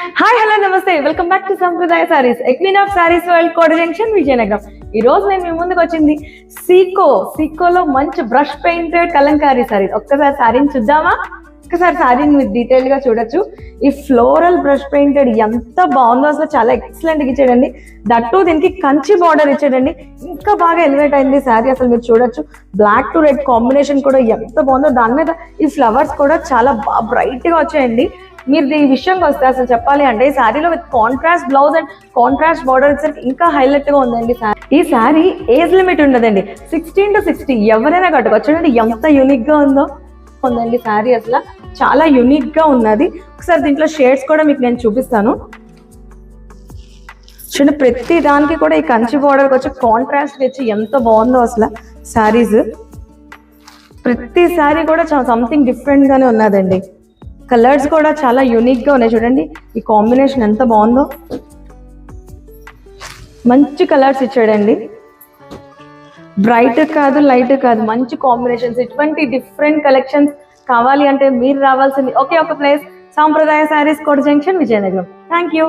Hi hello నమస్తే, welcome back to Sampradaya sarees, queen of sarees world Kota junction Vizianagaram. ఈ రోజు నేను మీ ముందుకు వచ్చింది సీకోలో మంచి బ్రష్ పెయింటెడ్ కలంకారీ సారీస్. ఒక్కసారి సారీని చూద్దామా? ఒక్కసారి సారీని మీరు డీటెయిల్ గా చూడొచ్చు. ఈ ఫ్లోరల్ బ్రష్ పెయింటెడ్ ఎంత బాగుందో, అసలు చాలా ఎక్సలెంట్ గా ఇచ్చాడండి. దట్టు దీనికి కంచి బార్డర్ ఇచ్చాడండి, ఇంకా బాగా ఎలివేట్ అయింది సారీ. అసలు మీరు చూడొచ్చు, బ్లాక్ టు రెడ్ కాంబినేషన్ కూడా ఎంత బాగుందో. దాని మీద ఈ ఫ్లవర్స్ కూడా చాలా బ్రైట్ గా వచ్చాయండి. మీరు ఈ విషయంకి వస్తే అసలు చెప్పాలి అంటే ఈ శారీలో with contrast blouse and contrast border ఇంకా హైలైట్ గా ఉందండి. ఈ శారీ ఏజ్ లిమిట్ ఉండదండి, 16 to 60 ఎవరైనా కట్టుకోవచ్చు. చూడండి ఎంత యూనిక్ గా ఉందండి శారీ, అసలు చాలా యూనిక్ గా ఉన్నది. ఒకసారి దీంట్లో షేడ్స్ కూడా మీకు నేను చూపిస్తాను. చూడండి, ప్రతి దానికి కూడా ఈ కంచి బార్డర్ వచ్చి కాంట్రాస్ట్ ఇచ్చి ఎంత బాగుందో అసలు శారీస్. ప్రతి శారీ కూడా సంథింగ్ డిఫరెంట్ గానే ఉన్నదండి. కలర్స్ కూడా చాలా యూనిక్ గా ఉన్నాయి. చూడండి ఈ కాంబినేషన్ ఎంత బాగుందో, మంచి కలర్స్ ఇచ్చాడండి. బ్రైట్ కాదు, లైట్ కాదు, మంచి కాంబినేషన్స్. ఇటువంటి డిఫరెంట్ కలెక్షన్స్ కావాలి అంటే మీరు రావాల్సింది ఒకే ఒక ప్లేస్, సాంప్రదాయ saris Kota junction Vizianagaram. Thank you.